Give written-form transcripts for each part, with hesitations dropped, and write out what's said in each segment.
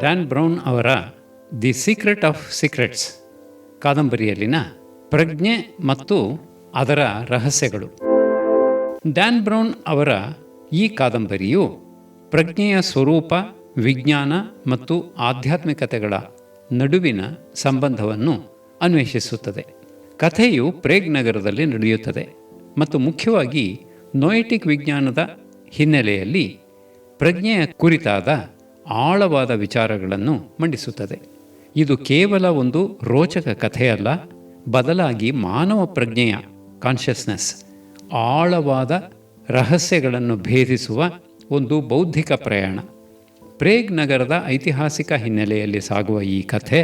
Dan brown ಅವರ the secret of secrets ಕಾದಂಬರಿಯಲ್ಲಿನ ಪ್ರಜ್ಞೆ ಮತ್ತು ಅದರ ರಹಸ್ಯಗಳು. ಡ್ಯಾನ್ ಬ್ರೌನ್ ಅವರ ಈ ಕಾದಂಬರಿಯು ಪ್ರಜ್ಞೆಯ ಸ್ವರೂಪ, ವಿಜ್ಞಾನ ಮತ್ತು ಆಧ್ಯಾತ್ಮಿಕತೆಗಳ ನಡುವಿನ ಸಂಬಂಧವನ್ನು ಅನ್ವೇಷಿಸುತ್ತದೆ. ಕಥೆಯು ಪ್ರೇಗ್ ನಗರದಲ್ಲಿ ನಡೆಯುತ್ತದೆ ಮತ್ತು ಮುಖ್ಯವಾಗಿ ನೋಯೆಟಿಕ್ ವಿಜ್ಞಾನದ ಹಿನ್ನೆಲೆಯಲ್ಲಿ ಪ್ರಜ್ಞೆಯ ಕುರಿತಾದ ಆಳವಾದ ವಿಚಾರಗಳನ್ನು ಮಂಡಿಸುತ್ತದೆ. ಇದು ಕೇವಲ ಒಂದು ರೋಚಕ ಕಥೆಯಲ್ಲ, ಬದಲಾಗಿ ಮಾನವ ಪ್ರಜ್ಞೆಯ ಕಾನ್ಷಿಯಸ್ನೆಸ್ ಆಳವಾದ ರಹಸ್ಯಗಳನ್ನು ಭೇದಿಸುವ ಒಂದು ಬೌದ್ಧಿಕ ಪ್ರಯಾಣ. ಪ್ರೇಗ್ ನಗರದ ಐತಿಹಾಸಿಕ ಹಿನ್ನೆಲೆಯಲ್ಲಿ ಸಾಗುವ ಈ ಕಥೆ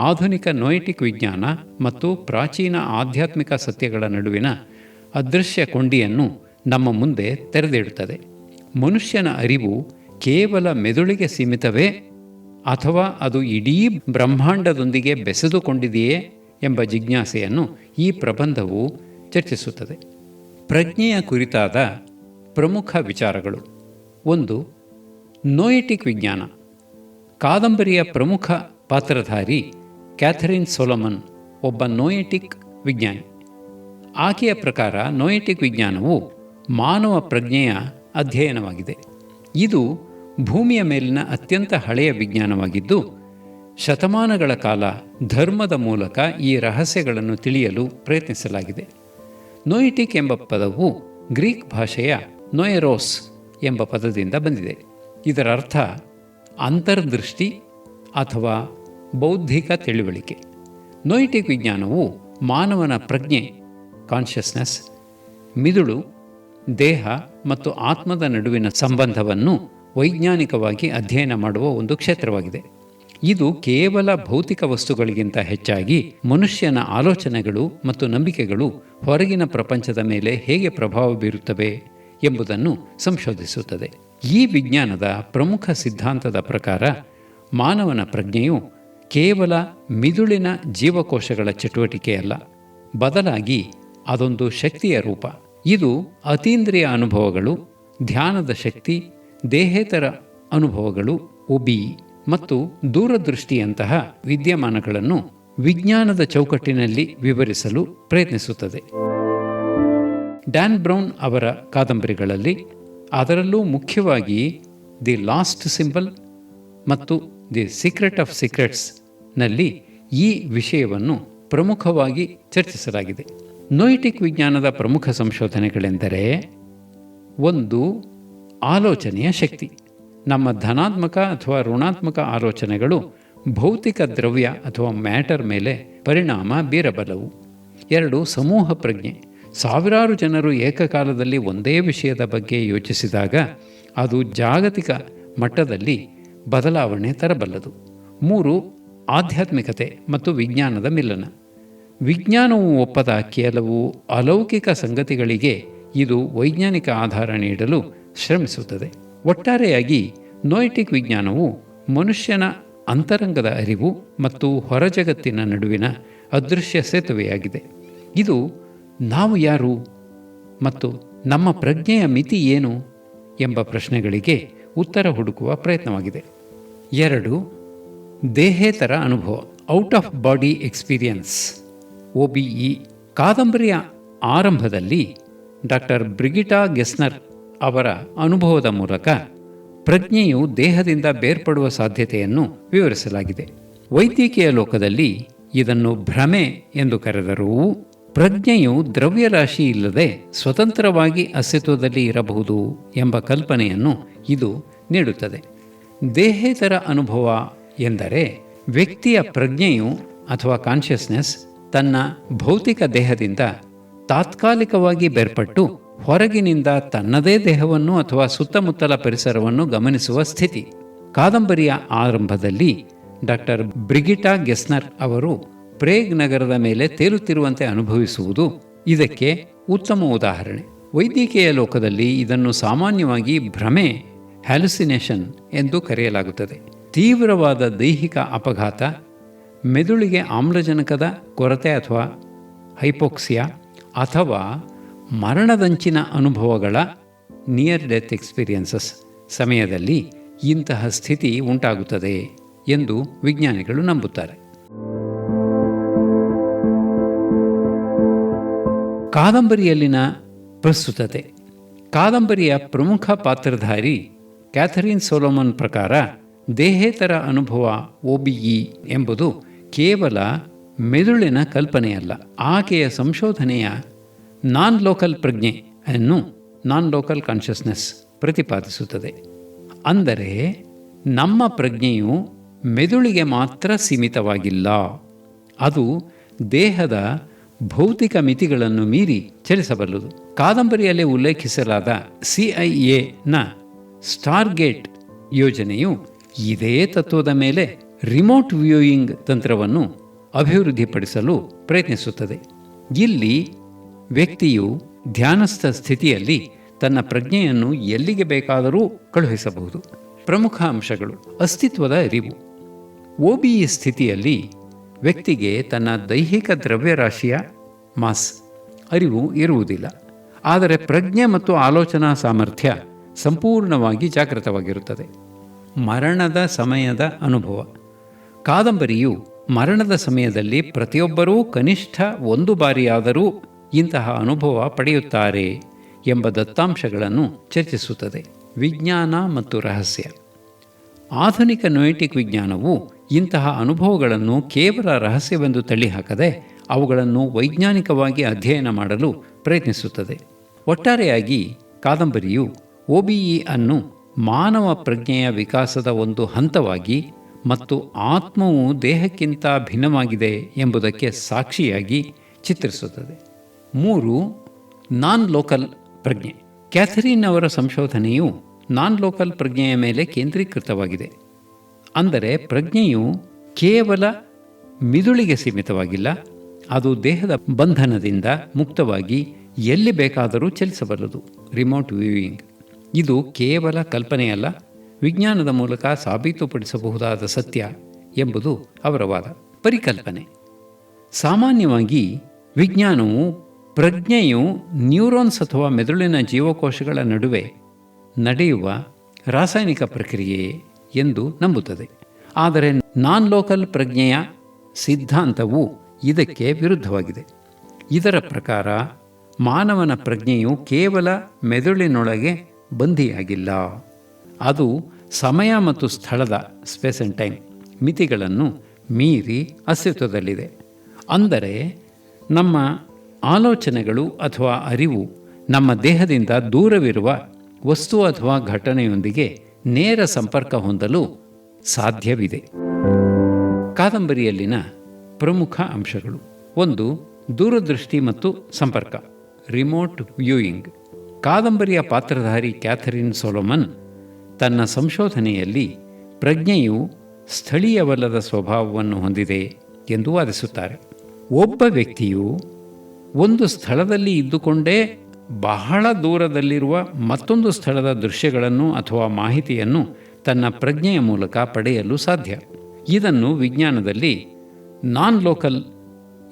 ಆಧುನಿಕ ನೋಯೆಟಿಕ್ ವಿಜ್ಞಾನ ಮತ್ತು ಪ್ರಾಚೀನ ಆಧ್ಯಾತ್ಮಿಕ ಸತ್ಯಗಳ ನಡುವಿನ ಅದೃಶ್ಯ ಕೊಂಡಿಯನ್ನು ನಮ್ಮ ಮುಂದೆ ತೆರೆದಿಡುತ್ತದೆ. ಮನುಷ್ಯನ ಅರಿವು ಕೇವಲ ಮೆದುಳಿಗೆ ಸೀಮಿತವೇ ಅಥವಾ ಅದು ಇಡೀ ಬ್ರಹ್ಮಾಂಡದೊಂದಿಗೆ ಬೆಸೆದುಕೊಂಡಿದೆಯೇ ಎಂಬ ಜಿಜ್ಞಾಸೆಯನ್ನು ಈ ಪ್ರಬಂಧವು ಚರ್ಚಿಸುತ್ತದೆ. ಪ್ರಜ್ಞೆಯ ಕುರಿತಾದ ಪ್ರಮುಖ ವಿಚಾರಗಳು. 1. ನೋಯೆಟಿಕ್ ವಿಜ್ಞಾನ. ಕಾದಂಬರಿಯ ಪ್ರಮುಖ ಪಾತ್ರಧಾರಿ ಕ್ಯಾಥರಿನ್ ಸೊಲೊಮನ್ ಒಬ್ಬ ನೋಯೆಟಿಕ್ ವಿಜ್ಞಾನಿ. ಆಕೆಯ ಪ್ರಕಾರ ನೋಯೆಟಿಕ್ ವಿಜ್ಞಾನವು ಮಾನವ ಪ್ರಜ್ಞೆಯ ಅಧ್ಯಯನವಾಗಿದೆ. ಇದು ಭೂಮಿಯ ಮೇಲಿನ ಅತ್ಯಂತ ಹಳೆಯ ವಿಜ್ಞಾನವಾಗಿದ್ದು, ಶತಮಾನಗಳ ಕಾಲ ಧರ್ಮದ ಮೂಲಕ ಈ ರಹಸ್ಯಗಳನ್ನು ತಿಳಿಯಲು ಪ್ರಯತ್ನಿಸಲಾಗಿದೆ. ನೋಯೆಟಿಕ್ ಎಂಬ ಪದವು ಗ್ರೀಕ್ ಭಾಷೆಯ ನೋಯೆರೋಸ್ ಎಂಬ ಪದದಿಂದ ಬಂದಿದೆ. ಇದರ ಅರ್ಥ ಅಂತರ್ದೃಷ್ಟಿ ಅಥವಾ ಬೌದ್ಧಿಕ ತಿಳುವಳಿಕೆ. ನೋಯೆಟಿಕ್ ವಿಜ್ಞಾನವು ಮಾನವನ ಪ್ರಜ್ಞೆ, ಕಾನ್ಷಿಯಸ್ನೆಸ್, ಮಿದುಳು, ದೇಹ ಮತ್ತು ಆತ್ಮದ ನಡುವಿನ ಸಂಬಂಧವನ್ನು ವೈಜ್ಞಾನಿಕವಾಗಿ ಅಧ್ಯಯನ ಮಾಡುವ ಒಂದು ಕ್ಷೇತ್ರವಾಗಿದೆ. ಇದು ಕೇವಲ ಭೌತಿಕ ವಸ್ತುಗಳಿಗಿಂತ ಹೆಚ್ಚಾಗಿ ಮನುಷ್ಯನ ಆಲೋಚನೆಗಳು ಮತ್ತು ನಂಬಿಕೆಗಳು ಹೊರಗಿನ ಪ್ರಪಂಚದ ಮೇಲೆ ಹೇಗೆ ಪ್ರಭಾವ ಬೀರುತ್ತವೆ ಎಂಬುದನ್ನು ಸಂಶೋಧಿಸುತ್ತದೆ. ಈ ವಿಜ್ಞಾನದ ಪ್ರಮುಖ ಸಿದ್ಧಾಂತದ ಪ್ರಕಾರ ಮಾನವನ ಪ್ರಜ್ಞೆಯು ಕೇವಲ ಮಿದುಳಿನ ಜೀವಕೋಶಗಳ ಚಟುವಟಿಕೆಯಲ್ಲ, ಬದಲಾಗಿ ಅದೊಂದು ಶಕ್ತಿಯ ರೂಪ. ಇದು ಅತೀಂದ್ರಿಯ ಅನುಭವಗಳು, ಧ್ಯಾನದ ಶಕ್ತಿ, ದೇಹೇತರ ಅನುಭವಗಳು, ಒಬಿ ಮತ್ತು ದೂರದೃಷ್ಟಿಯಂತಹ ವಿದ್ಯಮಾನಗಳನ್ನು ವಿಜ್ಞಾನದ ಚೌಕಟ್ಟಿನಲ್ಲಿ ವಿವರಿಸಲು ಪ್ರಯತ್ನಿಸುತ್ತದೆ. ಡ್ಯಾನ್ ಬ್ರೌನ್ ಅವರ ಕಾದಂಬರಿಗಳಲ್ಲಿ, ಅದರಲ್ಲೂ ಮುಖ್ಯವಾಗಿ ದಿ ಲಾಸ್ಟ್ ಸಿಂಬಲ್ ಮತ್ತು ದಿ ಸೀಕ್ರೆಟ್ ಆಫ್ ಸೀಕ್ರೆಟ್ಸ್ನಲ್ಲಿ ಈ ವಿಷಯವನ್ನು ಪ್ರಮುಖವಾಗಿ ಚರ್ಚಿಸಲಾಗಿದೆ. ನೋಯೆಟಿಕ್ ವಿಜ್ಞಾನದ ಪ್ರಮುಖ ಸಂಶೋಧನೆಗಳೆಂದರೆ: 1. ಆಲೋಚನೆಯ ಶಕ್ತಿ. ನಮ್ಮ ಧನಾತ್ಮಕ ಅಥವಾ ಋಣಾತ್ಮಕ ಆಲೋಚನೆಗಳು ಭೌತಿಕ ದ್ರವ್ಯ ಅಥವಾ ಮ್ಯಾಟರ್ ಮೇಲೆ ಪರಿಣಾಮ ಬೀರಬಲ್ಲವು. 2. ಸಮೂಹ ಪ್ರಜ್ಞೆ. ಸಾವಿರಾರು ಜನರು ಏಕಕಾಲದಲ್ಲಿ ಒಂದೇ ವಿಷಯದ ಬಗ್ಗೆ ಯೋಚಿಸಿದಾಗ ಅದು ಜಾಗತಿಕ ಮಟ್ಟದಲ್ಲಿ ಬದಲಾವಣೆ ತರಬಲ್ಲದು. 3. ಆಧ್ಯಾತ್ಮಿಕತೆ ಮತ್ತು ವಿಜ್ಞಾನದ ಮಿಲನ. ವಿಜ್ಞಾನವು ಒಪ್ಪದ ಕೆಲವು ಅಲೌಕಿಕ ಸಂಗತಿಗಳಿಗೆ ಇದು ವೈಜ್ಞಾನಿಕ ಆಧಾರ ನೀಡಲು ಶ್ರಮಿಸುತ್ತದೆ. ಒಟ್ಟಾರೆಯಾಗಿ ನೋಯೆಟಿಕ್ ವಿಜ್ಞಾನವು ಮನುಷ್ಯನ ಅಂತರಂಗದ ಅರಿವು ಮತ್ತು ಹೊರಜಗತ್ತಿನ ನಡುವಿನ ಅದೃಶ್ಯ ಸೇತುವೆಯಾಗಿದೆ. ಇದು ನಾವು ಯಾರು ಮತ್ತು ನಮ್ಮ ಪ್ರಜ್ಞೆಯ ಮಿತಿ ಏನು ಎಂಬ ಪ್ರಶ್ನೆಗಳಿಗೆ ಉತ್ತರ ಹುಡುಕುವ ಪ್ರಯತ್ನವಾಗಿದೆ. 2. ದೇಹೇತರ ಅನುಭವ, out of body experience, OBE. ಕಾದಂಬರಿಯ ಆರಂಭದಲ್ಲಿ ಡಾಕ್ಟರ್ ಬ್ರಿಗಿಟಾ ಗೆಸ್ನರ್ ಅವರ ಅನುಭವದ ಮೂಲಕ ಪ್ರಜ್ಞೆಯು ದೇಹದಿಂದ ಬೇರ್ಪಡುವ ಸಾಧ್ಯತೆಯನ್ನು ವಿವರಿಸಲಾಗಿದೆ. ವೈದ್ಯಕೀಯ ಲೋಕದಲ್ಲಿ ಇದನ್ನು ಭ್ರಮೆ ಎಂದು ಕರೆದರೂ, ಪ್ರಜ್ಞೆಯು ದ್ರವ್ಯರಾಶಿ ಇಲ್ಲದೆ ಸ್ವತಂತ್ರವಾಗಿ ಅಸ್ತಿತ್ವದಲ್ಲಿ ಇರಬಹುದು ಎಂಬ ಕಲ್ಪನೆಯನ್ನು ಇದು ನೀಡುತ್ತದೆ. ದೇಹೇತರ ಅನುಭವ ಎಂದರೆ ವ್ಯಕ್ತಿಯ ಪ್ರಜ್ಞೆಯು ಅಥವಾ ಕಾನ್ಷಿಯಸ್ನೆಸ್ ತನ್ನ ಭೌತಿಕ ದೇಹದಿಂದ ತಾತ್ಕಾಲಿಕವಾಗಿ ಬೇರ್ಪಟ್ಟು ಹೊರಗಿನಿಂದ ತನ್ನದೇ ದೇಹವನ್ನು ಅಥವಾ ಸುತ್ತಮುತ್ತಲ ಪರಿಸರವನ್ನು ಗಮನಿಸುವ ಸ್ಥಿತಿ. ಕಾದಂಬರಿಯ ಆರಂಭದಲ್ಲಿ ಡಾಕ್ಟರ್ ಬ್ರಿಗಿಟಾ ಗೆಸ್ನರ್ ಅವರು ಪ್ರೇಗ್ ನಗರದ ಮೇಲೆ ತೇಲುತ್ತಿರುವಂತೆ ಅನುಭವಿಸುವುದು ಇದಕ್ಕೆ ಉತ್ತಮ ಉದಾಹರಣೆ. ವೈದ್ಯಕೀಯ ಲೋಕದಲ್ಲಿ ಇದನ್ನು ಸಾಮಾನ್ಯವಾಗಿ ಭ್ರಮೆ, ಹ್ಯಾಲುಸಿನೇಷನ್ ಎಂದು ಕರೆಯಲಾಗುತ್ತದೆ. ತೀವ್ರವಾದ ದೈಹಿಕ ಅಪಘಾತ, ಮೆದುಳಿಗೆ ಆಮ್ಲಜನಕದ ಕೊರತೆ ಅಥವಾ ಹೈಪೋಕ್ಸಿಯಾ ಅಥವಾ ಮರಣದಂಚಿನ ಅನುಭವಗಳ ನಿಯರ್ ಡೆತ್ ಎಕ್ಸ್ಪೀರಿಯನ್ಸಸ್ ಸಮಯದಲ್ಲಿ ಇಂತಹ ಸ್ಥಿತಿ ಉಂಟಾಗುತ್ತದೆ ಎಂದು ವಿಜ್ಞಾನಿಗಳು ನಂಬುತ್ತಾರೆ. ಕಾದಂಬರಿಯಲ್ಲಿನ ಪ್ರಸ್ತುತತೆ. ಕಾದಂಬರಿಯ ಪ್ರಮುಖ ಪಾತ್ರಧಾರಿ ಕ್ಯಾಥರಿನ್ ಸೊಲೊಮನ್ ಪ್ರಕಾರ ದೇಹೇತರ ಅನುಭವ OBE ಎಂಬುದು ಕೇವಲ ಮೆದುಳಿನ ಕಲ್ಪನೆಯಲ್ಲ, ಆಕೆಯ ಸಂಶೋಧನೆಯ ನಾನ್ ಲೋಕಲ್ ಪ್ರಜ್ಞೆಯನ್ನು ನಾನ್ ಲೋಕಲ್ ಕಾನ್ಷಿಯಸ್ನೆಸ್ ಪ್ರತಿಪಾದಿಸುತ್ತದೆ. ಅಂದರೆ ನಮ್ಮ ಪ್ರಜ್ಞೆಯು ಮೆದುಳಿಗೆ ಮಾತ್ರ ಸೀಮಿತವಾಗಿಲ್ಲ, ಅದು ದೇಹದ ಭೌತಿಕ ಮಿತಿಗಳನ್ನು ಮೀರಿ ಚಲಿಸಬಲ್ಲದು. ಕಾದಂಬರಿಯಲ್ಲಿ ಉಲ್ಲೇಖಿಸಲಾದ CIA ಸ್ಟಾರ್ಗೇಟ್ ಯೋಜನೆಯು ಇದೇ ತತ್ವದ ಮೇಲೆ ರಿಮೋಟ್ ವ್ಯೂಯಿಂಗ್ ತಂತ್ರವನ್ನು ಅಭಿವೃದ್ಧಿಪಡಿಸಲು ಪ್ರಯತ್ನಿಸುತ್ತದೆ. ಇಲ್ಲಿ ವ್ಯಕ್ತಿಯು ಧ್ಯಾನಸ್ಥ ಸ್ಥಿತಿಯಲ್ಲಿ ತನ್ನ ಪ್ರಜ್ಞೆಯನ್ನು ಎಲ್ಲಿಗೆ ಬೇಕಾದರೂ ಕಳುಹಿಸಬಹುದು. ಪ್ರಮುಖ ಅಂಶಗಳು: ಅಸ್ತಿತ್ವದ ಅರಿವು. OBE ಸ್ಥಿತಿಯಲ್ಲಿ ವ್ಯಕ್ತಿಗೆ ತನ್ನ ದೈಹಿಕ ದ್ರವ್ಯರಾಶಿಯ ಮಾಸ್ ಅರಿವು ಇರುವುದಿಲ್ಲ, ಆದರೆ ಪ್ರಜ್ಞೆ ಮತ್ತು ಆಲೋಚನಾ ಸಾಮರ್ಥ್ಯ ಸಂಪೂರ್ಣವಾಗಿ ಜಾಗೃತವಾಗಿರುತ್ತದೆ. ಮರಣದ ಸಮಯದ ಅನುಭವ. ಕಾದಂಬರಿಯು ಮರಣದ ಸಮಯದಲ್ಲಿ ಪ್ರತಿಯೊಬ್ಬರೂ ಕನಿಷ್ಠ ಒಂದು ಬಾರಿಯಾದರೂ ಇಂತಹ ಅನುಭವ ಪಡೆಯುತ್ತಾರೆ ಎಂಬ ದತ್ತಾಂಶಗಳನ್ನು ಚರ್ಚಿಸುತ್ತದೆ. ವಿಜ್ಞಾನ ಮತ್ತು ರಹಸ್ಯ. ಆಧುನಿಕ ನೊಯೆಟಿಕ್ ವಿಜ್ಞಾನವು ಇಂತಹ ಅನುಭವಗಳನ್ನು ಕೇವಲ ರಹಸ್ಯವೆಂದು ತಳ್ಳಿಹಾಕದೆ ಅವುಗಳನ್ನು ವೈಜ್ಞಾನಿಕವಾಗಿ ಅಧ್ಯಯನ ಮಾಡಲು ಪ್ರಯತ್ನಿಸುತ್ತದೆ. ಒಟ್ಟಾರೆಯಾಗಿ ಕಾದಂಬರಿಯು OBE ಅನ್ನು ಮಾನವ ಪ್ರಜ್ಞೆಯ ವಿಕಾಸದ ಒಂದು ಹಂತವಾಗಿ ಮತ್ತು ಆತ್ಮವು ದೇಹಕ್ಕಿಂತ ಭಿನ್ನವಾಗಿದೆ ಎಂಬುದಕ್ಕೆ ಸಾಕ್ಷಿಯಾಗಿ ಚಿತ್ರಿಸುತ್ತದೆ. 3. ನಾನ್ ಲೋಕಲ್ ಪ್ರಜ್ಞೆ. ಕ್ಯಾಥರಿನ್ ಅವರ ಸಂಶೋಧನೆಯು ನಾನ್ ಲೋಕಲ್ ಪ್ರಜ್ಞೆಯ ಮೇಲೆ ಕೇಂದ್ರೀಕೃತವಾಗಿದೆ. ಅಂದರೆ ಪ್ರಜ್ಞೆಯು ಕೇವಲ ಮಿದುಳಿಗೆ ಸೀಮಿತವಾಗಿಲ್ಲ, ಅದು ದೇಹದ ಬಂಧನದಿಂದ ಮುಕ್ತವಾಗಿ ಎಲ್ಲಿ ಬೇಕಾದರೂ ಚಲಿಸಬಲ್ಲದು. Remote viewing. ಇದು ಕೇವಲ ಕಲ್ಪನೆಯಲ್ಲ, ವಿಜ್ಞಾನದ ಮೂಲಕ ಸಾಬೀತುಪಡಿಸಬಹುದಾದ ಸತ್ಯ ಎಂಬುದು ಅವರ ವಾದ. ಪರಿಕಲ್ಪನೆ. ಸಾಮಾನ್ಯವಾಗಿ ವಿಜ್ಞಾನವು ಪ್ರಜ್ಞೆಯು ನ್ಯೂರಾನ್ಸ್ ಅಥವಾ ಮೆದುಳಿನ ಜೀವಕೋಶಗಳ ನಡುವೆ ನಡೆಯುವ ರಾಸಾಯನಿಕ ಪ್ರಕ್ರಿಯೆ ಎಂದು ನಂಬುತ್ತದೆ. ಆದರೆ ನಾನ್ ಲೋಕಲ್ ಪ್ರಜ್ಞೆಯ ಸಿದ್ಧಾಂತವು ಇದಕ್ಕೆ ವಿರುದ್ಧವಾಗಿದೆ. ಇದರ ಪ್ರಕಾರ ಮಾನವನ ಪ್ರಜ್ಞೆಯು ಕೇವಲ ಮೆದುಳಿನೊಳಗೆ ಬಂಧಿಯಾಗಿಲ್ಲ, ಅದು ಸಮಯ ಮತ್ತು ಸ್ಥಳದ ಸ್ಪೇಸ್ ಆ್ಯಂಡ್ ಟೈಮ್ ಮಿತಿಗಳನ್ನು ಮೀರಿ ಅಸ್ತಿತ್ವದಲ್ಲಿದೆ. ಅಂದರೆ ನಮ್ಮ ಆಲೋಚನೆಗಳು ಅಥವಾ ಅರಿವು ನಮ್ಮ ದೇಹದಿಂದ ದೂರವಿರುವ ವಸ್ತು ಅಥವಾ ಘಟನೆಯೊಂದಿಗೆ ನೇರ ಸಂಪರ್ಕ ಹೊಂದಲು ಸಾಧ್ಯವಿದೆ. ಕಾದಂಬರಿಯಲ್ಲಿನ ಪ್ರಮುಖ ಅಂಶಗಳು: 1. ದೂರದೃಷ್ಟಿ ಮತ್ತು ಸಂಪರ್ಕ, ರಿಮೋಟ್ ವ್ಯೂಯಿಂಗ್. ಕಾದಂಬರಿಯ ಪಾತ್ರಧಾರಿ ಕ್ಯಾಥರಿನ್ ಸೊಲೊಮನ್ ತನ್ನ ಸಂಶೋಧನೆಯಲ್ಲಿ ಪ್ರಜ್ಞೆಯು ಸ್ಥಳೀಯವಲ್ಲದ ಸ್ವಭಾವವನ್ನು ಹೊಂದಿದೆ ಎಂದು ವಾದಿಸುತ್ತಾರೆ. ಒಬ್ಬ ವ್ಯಕ್ತಿಯು ಒಂದು ಸ್ಥಳದಲ್ಲಿ ಇದ್ದುಕೊಂಡೇ ಬಹಳ ದೂರದಲ್ಲಿರುವ ಮತ್ತೊಂದು ಸ್ಥಳದ ದೃಶ್ಯಗಳನ್ನು ಅಥವಾ ಮಾಹಿತಿಯನ್ನು ತನ್ನ ಪ್ರಜ್ಞೆಯ ಮೂಲಕ ಪಡೆಯಲು ಸಾಧ್ಯ. ಇದನ್ನು ವಿಜ್ಞಾನದಲ್ಲಿ ನಾನ್ ಲೋಕಲ್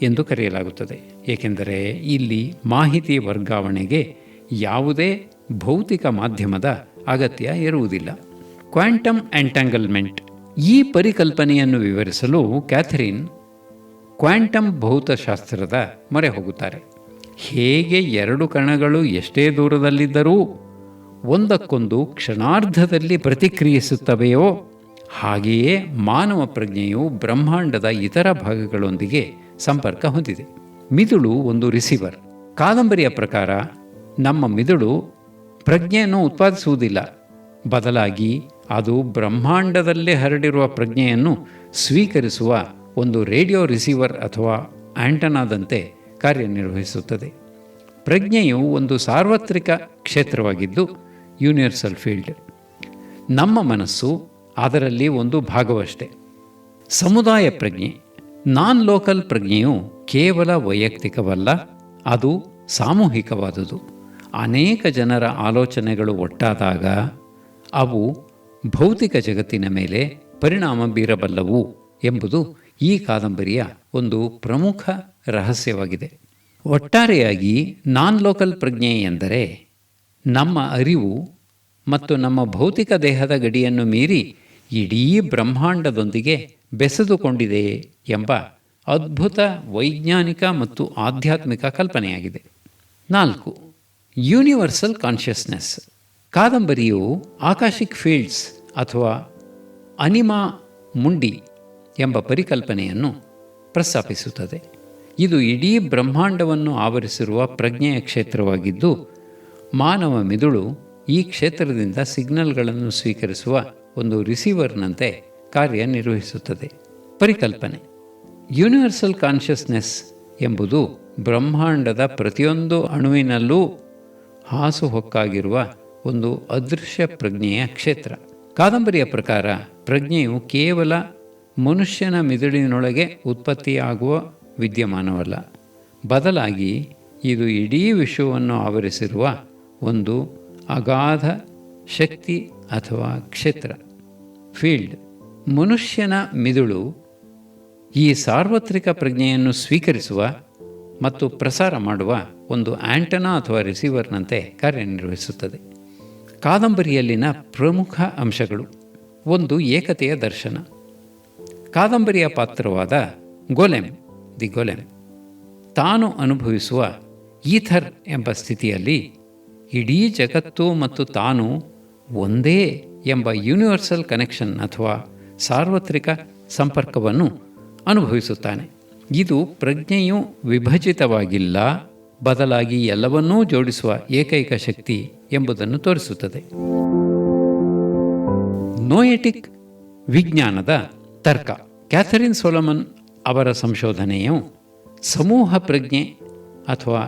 ಎಂದು ಕರೆಯಲಾಗುತ್ತದೆ, ಏಕೆಂದರೆ ಇಲ್ಲಿ ಮಾಹಿತಿ ವರ್ಗಾವಣೆಗೆ ಯಾವುದೇ ಭೌತಿಕ ಮಾಧ್ಯಮದ ಅಗತ್ಯ ಇರುವುದಿಲ್ಲ. Quantum entanglement. ಈ ಪರಿಕಲ್ಪನೆಯನ್ನು ವಿವರಿಸಲು ಕ್ಯಾಥರಿನ್ ಕ್ವಾಂಟಮ್ ಭೌತಶಾಸ್ತ್ರದ ಮೊರೆ ಹೋಗುತ್ತಾರೆ. ಹೇಗೆ ಎರಡು ಕಣಗಳು ಎಷ್ಟೇ ದೂರದಲ್ಲಿದ್ದರೂ ಒಂದಕ್ಕೊಂದು ಕ್ಷಣಾರ್ಧದಲ್ಲಿ ಪ್ರತಿಕ್ರಿಯಿಸುತ್ತವೆಯೋ ಹಾಗೆಯೇ ಮಾನವ ಪ್ರಜ್ಞೆಯು ಬ್ರಹ್ಮಾಂಡದ ಇತರ ಭಾಗಗಳೊಂದಿಗೆ ಸಂಪರ್ಕ ಹೊಂದಿದೆ. ಮಿದುಳು ಒಂದು ರಿಸೀವರ್. ಕಾದಂಬರಿಯ ಪ್ರಕಾರ ನಮ್ಮ ಮಿದುಳು ಪ್ರಜ್ಞೆಯನ್ನು ಉತ್ಪಾದಿಸುವುದಿಲ್ಲ, ಬದಲಾಗಿ ಅದು ಬ್ರಹ್ಮಾಂಡದಲ್ಲೇ ಹರಡಿರುವ ಪ್ರಜ್ಞೆಯನ್ನು ಸ್ವೀಕರಿಸುವ ಒಂದು ರೇಡಿಯೋ ರಿಸೀವರ್ ಅಥವಾ ಆಂಟನಾದಂತೆ ಕಾರ್ಯನಿರ್ವಹಿಸುತ್ತದೆ. ಪ್ರಜ್ಞೆಯು ಒಂದು ಸಾರ್ವತ್ರಿಕ ಕ್ಷೇತ್ರವಾಗಿದ್ದು, ಯೂನಿವರ್ಸಲ್ ಫೀಲ್ಡ್. ನಮ್ಮ ಮನಸ್ಸು ಅದರಲ್ಲಿ ಒಂದು ಭಾಗವಷ್ಟೇ. ಸಮುದಾಯ ಪ್ರಜ್ಞೆ. ನಾನ್ ಲೋಕಲ್ ಪ್ರಜ್ಞೆಯು ಕೇವಲ ವೈಯಕ್ತಿಕವಲ್ಲ, ಅದು ಸಾಮೂಹಿಕವಾದುದು. ಅನೇಕ ಜನರ ಆಲೋಚನೆಗಳು ಒಟ್ಟಾದಾಗ ಅವು ಭೌತಿಕ ಜಗತ್ತಿನ ಮೇಲೆ ಪರಿಣಾಮ ಬೀರಬಲ್ಲವು ಎಂಬುದು ಈ ಕಾದಂಬರಿಯ ಒಂದು ಪ್ರಮುಖ ರಹಸ್ಯವಾಗಿದೆ. ಒಟ್ಟಾರೆಯಾಗಿ ನಾನ್ ಲೋಕಲ್ ಪ್ರಜ್ಞೆ ಎಂದರೆ ನಮ್ಮ ಅರಿವು ಮತ್ತು ನಮ್ಮ ಭೌತಿಕ ದೇಹದ ಗಡಿಯನ್ನು ಮೀರಿ ಇಡೀ ಬ್ರಹ್ಮಾಂಡದೊಂದಿಗೆ ಬೆಸೆದುಕೊಂಡಿದೆ ಎಂಬ ಅದ್ಭುತ ವೈಜ್ಞಾನಿಕ ಮತ್ತು ಆಧ್ಯಾತ್ಮಿಕ ಕಲ್ಪನೆಯಾಗಿದೆ. 4. Universal consciousness. ಕಾದಂಬರಿಯು ಆಕಾಶಿಕ್ ಫೀಲ್ಡ್ಸ್ ಅಥವಾ ಅನಿಮಾ ಮುಂಡಿ ಎಂಬ ಪರಿಕಲ್ಪನೆಯನ್ನು ಪ್ರಸ್ತಾಪಿಸುತ್ತದೆ. ಇದು ಇಡೀ ಬ್ರಹ್ಮಾಂಡವನ್ನು ಆವರಿಸಿರುವ ಪ್ರಜ್ಞೆಯ ಕ್ಷೇತ್ರವಾಗಿದ್ದು, ಮಾನವ ಮಿದುಳು ಈ ಕ್ಷೇತ್ರದಿಂದ ಸಿಗ್ನಲ್ಗಳನ್ನು ಸ್ವೀಕರಿಸುವ ಒಂದು ರಿಸೀವರ್ನಂತೆ ಕಾರ್ಯನಿರ್ವಹಿಸುತ್ತದೆ. ಪರಿಕಲ್ಪನೆ: ಯೂನಿವರ್ಸಲ್ ಕಾನ್ಷಿಯಸ್ನೆಸ್ ಎಂಬುದು ಬ್ರಹ್ಮಾಂಡದ ಪ್ರತಿಯೊಂದು ಅಣುವಿನಲ್ಲೂ ಹಾಸುಹೊಕ್ಕಾಗಿರುವ ಒಂದು ಅದೃಶ್ಯ ಪ್ರಜ್ಞೆಯ ಕ್ಷೇತ್ರ. ಕಾದಂಬರಿಯ ಪ್ರಕಾರ ಪ್ರಜ್ಞೆಯು ಕೇವಲ ಮನುಷ್ಯನ ಮಿದುಳಿನೊಳಗೆ ಉತ್ಪತ್ತಿಯಾಗುವ ವಿದ್ಯಮಾನವಲ್ಲ, ಬದಲಾಗಿ ಇದು ಇಡೀ ವಿಶ್ವವನ್ನು ಆವರಿಸಿರುವ ಒಂದು ಅಗಾಧ ಶಕ್ತಿ ಅಥವಾ ಕ್ಷೇತ್ರ, ಫೀಲ್ಡ್. ಮನುಷ್ಯನ ಮಿದುಳು ಈ ಸಾರ್ವತ್ರಿಕ ಪ್ರಜ್ಞೆಯನ್ನು ಸ್ವೀಕರಿಸುವ ಮತ್ತು ಪ್ರಸಾರ ಮಾಡುವ ಒಂದು ಆಂಟನಾ ಅಥವಾ ರಿಸೀವರ್ನಂತೆ ಕಾರ್ಯನಿರ್ವಹಿಸುತ್ತದೆ. ಕಾದಂಬರಿಯಲ್ಲಿನ ಪ್ರಮುಖ ಅಂಶಗಳು: 1. ಏಕತೆಯ ದರ್ಶನ. ಕಾದಂಬರಿಯ ಪಾತ್ರವಾದ ದಿ ಗೋಲೆಮ್ ತಾನು ಅನುಭವಿಸುವ ಈಥರ್ ಎಂಬ ಸ್ಥಿತಿಯಲ್ಲಿ ಇಡೀ ಜಗತ್ತು ಮತ್ತು ತಾನು ಒಂದೇ ಎಂಬ ಯೂನಿವರ್ಸಲ್ ಕನೆಕ್ಷನ್ ಅಥವಾ ಸಾರ್ವತ್ರಿಕ ಸಂಪರ್ಕವನ್ನು ಅನುಭವಿಸುತ್ತಾನೆ. ಇದು ಪ್ರಜ್ಞೆಯು ವಿಭಜಿತವಾಗಿಲ್ಲ, ಬದಲಾಗಿ ಎಲ್ಲವನ್ನೂ ಜೋಡಿಸುವ ಏಕೈಕ ಶಕ್ತಿ ಎಂಬುದನ್ನು ತೋರಿಸುತ್ತದೆ. ನೋಯೆಟಿಕ್ ವಿಜ್ಞಾನದ ತರ್ಕ. ಕ್ಯಾಥರಿನ್ ಸೊಲೊಮನ್ ಅವರ ಸಂಶೋಧನೆಯು ಸಮೂಹ ಪ್ರಜ್ಞೆ ಅಥವಾ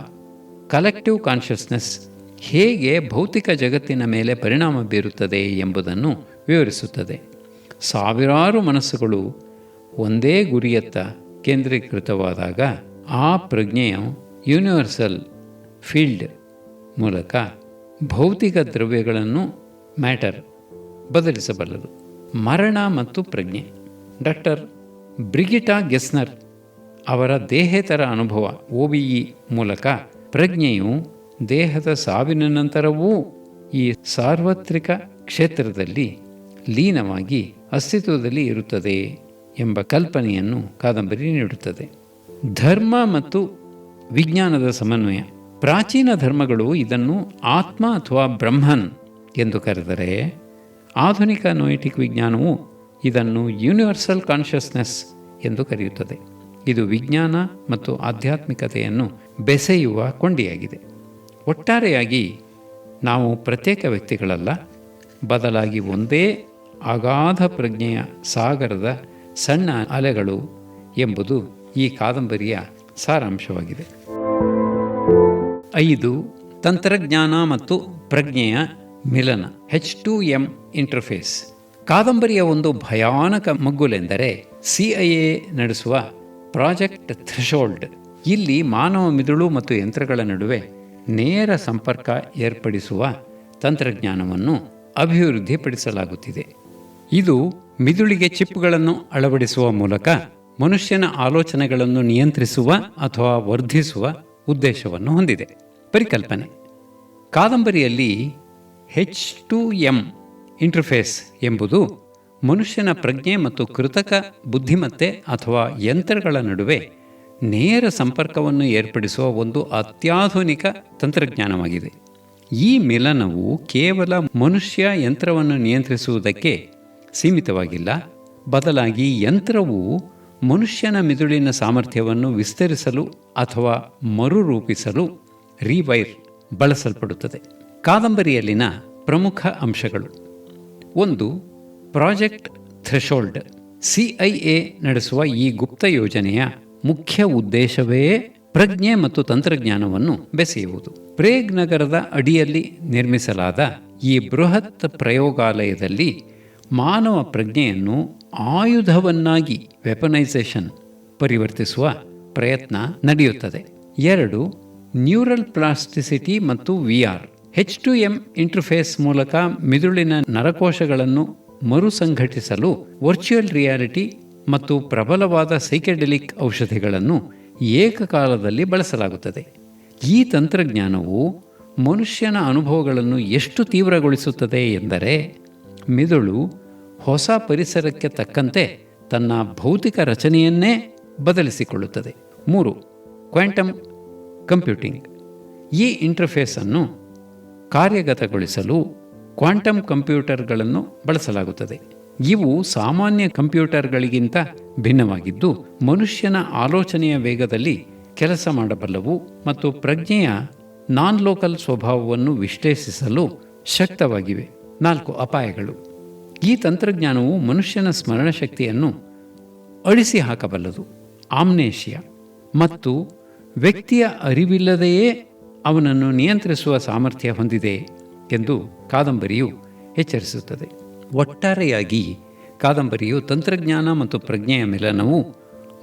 ಕಲೆಕ್ಟಿವ್ ಕಾನ್ಷಿಯಸ್ನೆಸ್ ಹೇಗೆ ಭೌತಿಕ ಜಗತ್ತಿನ ಮೇಲೆ ಪರಿಣಾಮ ಬೀರುತ್ತದೆ ಎಂಬುದನ್ನು ವಿವರಿಸುತ್ತದೆ. ಸಾವಿರಾರು ಮನಸ್ಸುಗಳು ಒಂದೇ ಗುರಿಯತ್ತ ಕೇಂದ್ರೀಕೃತವಾದಾಗ ಆ ಪ್ರಜ್ಞೆಯು ಯೂನಿವರ್ಸಲ್ ಫೀಲ್ಡ್ ಮೂಲಕ ಭೌತಿಕ ದ್ರವ್ಯಗಳನ್ನು ಮ್ಯಾಟರ್ ಬದಲಿಸಬಲ್ಲದು. ಮರಣ ಮತ್ತು ಪ್ರಜ್ಞೆ. ಡಾಕ್ಟರ್ ಬ್ರಿಗಿಟಾ ಗೆಸ್ನರ್ ಅವರ ದೇಹೇತರ ಅನುಭವ OBE ಮೂಲಕ ಪ್ರಜ್ಞೆಯು ದೇಹದ ಸಾವಿನ ನಂತರವೂ ಈ ಸಾರ್ವತ್ರಿಕ ಕ್ಷೇತ್ರದಲ್ಲಿ ಲೀನವಾಗಿ ಅಸ್ತಿತ್ವದಲ್ಲಿ ಇರುತ್ತದೆ ಎಂಬ ಕಲ್ಪನೆಯನ್ನು ಕಾದಂಬರಿ ನೀಡುತ್ತದೆ. ಧರ್ಮ ಮತ್ತು ವಿಜ್ಞಾನದ ಸಮನ್ವಯ. ಪ್ರಾಚೀನ ಧರ್ಮಗಳು ಇದನ್ನು ಆತ್ಮ ಅಥವಾ ಬ್ರಹ್ಮನ್ ಎಂದು ಕರೆದರೆ, ಆಧುನಿಕ ನೋಯೆಟಿಕ್ ವಿಜ್ಞಾನವು ಇದನ್ನು ಯೂನಿವರ್ಸಲ್ ಕಾನ್ಷಿಯಸ್ನೆಸ್ ಎಂದು ಕರೆಯುತ್ತದೆ. ಇದು ವಿಜ್ಞಾನ ಮತ್ತು ಆಧ್ಯಾತ್ಮಿಕತೆಯನ್ನು ಬೆಸೆಯುವ ಕೊಂಡಿಯಾಗಿದೆ. ಒಟ್ಟಾರೆಯಾಗಿ ನಾವು ಪ್ರತ್ಯೇಕ ವ್ಯಕ್ತಿಗಳಲ್ಲ, ಬದಲಾಗಿ ಒಂದೇ ಅಗಾಧ ಪ್ರಜ್ಞೆಯ ಸಾಗರದ ಸಣ್ಣ ಅಲೆಗಳು ಎಂಬುದು ಈ ಕಾದಂಬರಿಯ ಸಾರಾಂಶವಾಗಿದೆ. 5. ತಂತ್ರಜ್ಞಾನ ಮತ್ತು ಪ್ರಜ್ಞೆಯ ಮಿಲನ. H2M interface. ಕಾದಂಬರಿಯ ಒಂದು ಭಯಾನಕ ಮಗ್ಗುಲೆಂದರೆ CIA ನಡೆಸುವ ಪ್ರಾಜೆಕ್ಟ್ ಥ್ರೆಶೋಲ್ಡ್. ಇಲ್ಲಿ ಮಾನವ ಮಿದುಳು ಮತ್ತು ಯಂತ್ರಗಳ ನಡುವೆ ನೇರ ಸಂಪರ್ಕ ಏರ್ಪಡಿಸುವ ತಂತ್ರಜ್ಞಾನವನ್ನು ಅಭಿವೃದ್ಧಿಪಡಿಸಲಾಗುತ್ತಿದೆ. ಇದು ಮಿದುಳಿಗೆ ಚಿಪ್ಗಳನ್ನು ಅಳವಡಿಸುವ ಮೂಲಕ ಮನುಷ್ಯನ ಆಲೋಚನೆಗಳನ್ನು ನಿಯಂತ್ರಿಸುವ ಅಥವಾ ವರ್ಧಿಸುವ ಉದ್ದೇಶವನ್ನು ಹೊಂದಿದೆ. ಪರಿಕಲ್ಪನೆ. ಕಾದಂಬರಿಯಲ್ಲಿ H2M ಇಂಟರ್ಫೇಸ್ ಎಂಬುದು ಮನುಷ್ಯನ ಪ್ರಜ್ಞೆ ಮತ್ತು ಕೃತಕ ಬುದ್ಧಿಮತ್ತೆ ಅಥವಾ ಯಂತ್ರಗಳ ನಡುವೆ ನೇರ ಸಂಪರ್ಕವನ್ನು ಏರ್ಪಡಿಸುವ ಒಂದು ಅತ್ಯಾಧುನಿಕ ತಂತ್ರಜ್ಞಾನವಾಗಿದೆ. ಈ ಮಿಲನವು ಕೇವಲ ಮನುಷ್ಯ ಯಂತ್ರವನ್ನು ನಿಯಂತ್ರಿಸುವುದಕ್ಕೆ ಸೀಮಿತವಾಗಿಲ್ಲ, ಬದಲಾಗಿ ಯಂತ್ರವು ಮನುಷ್ಯನ ಮಿದುಳಿನ ಸಾಮರ್ಥ್ಯವನ್ನು ವಿಸ್ತರಿಸಲು ಅಥವಾ ಮರುರೂಪಿಸಲು ರೀವೈರ್ ಬಳಸಲ್ಪಡುತ್ತದೆ. ಕಾದಂಬರಿಯಲ್ಲಿನ ಪ್ರಮುಖ ಅಂಶಗಳು. 1. Project threshold. CIA ನಡೆಸುವ ಈ ಗುಪ್ತ ಯೋಜನೆಯ ಮುಖ್ಯ ಉದ್ದೇಶವೇ ಪ್ರಜ್ಞೆ ಮತ್ತು ತಂತ್ರಜ್ಞಾನವನ್ನು ಬೆಸೆಯುವುದು. ಪ್ರೇಗ್ ನಗರದ ಅಡಿಯಲ್ಲಿ ನಿರ್ಮಿಸಲಾದ ಈ ಬೃಹತ್ ಪ್ರಯೋಗಾಲಯದಲ್ಲಿ ಮಾನವ ಪ್ರಜ್ಞೆಯನ್ನು ಆಯುಧವನ್ನಾಗಿ ವೆಪನೈಸೇಷನ್ ಪರಿವರ್ತಿಸುವ ಪ್ರಯತ್ನ ನಡೆಯುತ್ತದೆ. 2. ನ್ಯೂರಲ್ ಪ್ಲಾಸ್ಟಿಸಿಟಿ ಮತ್ತು VR. H2M ಇಂಟರ್ಫೇಸ್ ಮೂಲಕ ಮಿದುಳಿನ ನರಕೋಶಗಳನ್ನು ಮರುಸಂಘಟಿಸಲು ವರ್ಚುವಲ್ ರಿಯಾಲಿಟಿ ಮತ್ತು ಪ್ರಬಲವಾದ ಸೈಕೆಡೆಲಿಕ್ ಔಷಧಿಗಳನ್ನು ಏಕಕಾಲದಲ್ಲಿ ಬಳಸಲಾಗುತ್ತದೆ. ಈ ತಂತ್ರಜ್ಞಾನವು ಮನುಷ್ಯನ ಅನುಭವಗಳನ್ನು ಎಷ್ಟು ತೀವ್ರಗೊಳಿಸುತ್ತದೆ ಎಂದರೆ, ಮಿದುಳು ಹೊಸ ಪರಿಸರಕ್ಕೆ ತಕ್ಕಂತೆ ತನ್ನ ಭೌತಿಕ ರಚನೆಯನ್ನೇ ಬದಲಿಸಿಕೊಳ್ಳುತ್ತದೆ. 3. Quantum computing. ಈ ಇಂಟರ್ಫೇಸನ್ನು ಕಾರ್ಯಗತಗೊಳಿಸಲು ಕ್ವಾಂಟಮ್ ಕಂಪ್ಯೂಟರ್ಗಳನ್ನು ಬಳಸಲಾಗುತ್ತದೆ. ಇವು ಸಾಮಾನ್ಯ ಕಂಪ್ಯೂಟರ್ಗಳಿಗಿಂತ ಭಿನ್ನವಾಗಿದ್ದು ಮನುಷ್ಯನ ಆಲೋಚನೆಯ ವೇಗದಲ್ಲಿ ಕೆಲಸ ಮಾಡಬಲ್ಲವು ಮತ್ತು ಪ್ರಜ್ಞೆಯ ನಾನ್ ಲೋಕಲ್ ಸ್ವಭಾವವನ್ನು ವಿಶ್ಲೇಷಿಸಲು ಶಕ್ತವಾಗಿವೆ. 4. ಅಪಾಯಗಳು. ಈ ತಂತ್ರಜ್ಞಾನವು ಮನುಷ್ಯನ ಸ್ಮರಣಶಕ್ತಿಯನ್ನು ಅಳಿಸಿ ಹಾಕಬಲ್ಲದು. ಆಮ್ನೇಷಿಯಾ ಮತ್ತು ವ್ಯಕ್ತಿಯ ಅರಿವಿಲ್ಲದೆಯೇ ಅವನನ್ನು ನಿಯಂತ್ರಿಸುವ ಸಾಮರ್ಥ್ಯ ಹೊಂದಿದೆ ಎಂದು ಕಾದಂಬರಿಯು ಎಚ್ಚರಿಸುತ್ತದೆ. ಒಟ್ಟಾರೆಯಾಗಿ ಕಾದಂಬರಿಯು ತಂತ್ರಜ್ಞಾನ ಮತ್ತು ಪ್ರಜ್ಞೆಯ ಮಿಲನವು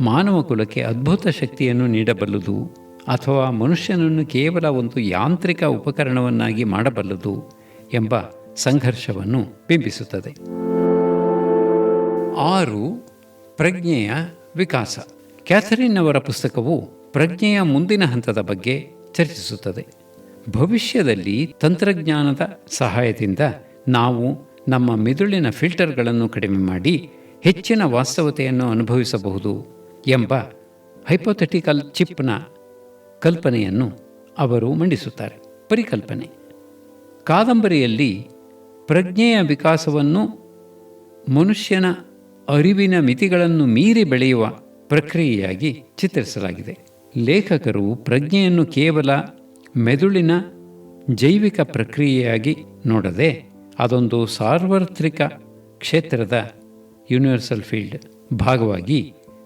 ಮಾನವ ಕುಲಕ್ಕೆ ಅದ್ಭುತ ಶಕ್ತಿಯನ್ನು ನೀಡಬಲ್ಲದು ಅಥವಾ ಮನುಷ್ಯನನ್ನು ಕೇವಲ ಒಂದು ಯಾಂತ್ರಿಕ ಉಪಕರಣವನ್ನಾಗಿ ಮಾಡಬಲ್ಲದು ಎಂಬ ಸಂಘರ್ಷವನ್ನು ಬಿಂಬಿಸುತ್ತದೆ. 6. ಪ್ರಜ್ಞೆಯ ವಿಕಾಸ. ಕ್ಯಾಥರಿನ್ ಅವರ ಪುಸ್ತಕವು ಪ್ರಜ್ಞೆಯ ಮುಂದಿನ ಹಂತದ ಬಗ್ಗೆ ಚರ್ಚಿಸುತ್ತದೆ. ಭವಿಷ್ಯದಲ್ಲಿ ತಂತ್ರಜ್ಞಾನದ ಸಹಾಯದಿಂದ ನಾವು ನಮ್ಮ ಮೆದುಳಿನ ಫಿಲ್ಟರ್ಗಳನ್ನು ಕಡಿಮೆ ಮಾಡಿ ಹೆಚ್ಚಿನ ವಾಸ್ತವತೆಯನ್ನು ಅನುಭವಿಸಬಹುದು ಎಂಬ ಹೈಪೋಥೆಟಿಕಲ್ ಚಿಪ್ನ ಕಲ್ಪನೆಯನ್ನು ಅವರು ಮಂಡಿಸುತ್ತಾರೆ. ಪರಿಕಲ್ಪನೆ. ಕಾದಂಬರಿಯಲ್ಲಿ ಪ್ರಜ್ಞೆಯ ವಿಕಾಸವನ್ನು ಮನುಷ್ಯನ ಅರಿವಿನ ಮಿತಿಗಳನ್ನು ಮೀರಿ ಬೆಳೆಯುವ ಪ್ರಕ್ರಿಯೆಯಾಗಿ ಚಿತ್ರಿಸಲಾಗಿದೆ. ಲೇಖಕರು ಪ್ರಜ್ಞೆಯನ್ನು ಕೇವಲ ಮೆದುಳಿನ ಜೈವಿಕ ಪ್ರಕ್ರಿಯೆಯಾಗಿ ನೋಡದೆ ಅದೊಂದು ಸಾರ್ವತ್ರಿಕ ಕ್ಷೇತ್ರದ ಯೂನಿವರ್ಸಲ್ ಫೀಲ್ಡ್ ಭಾಗವಾಗಿ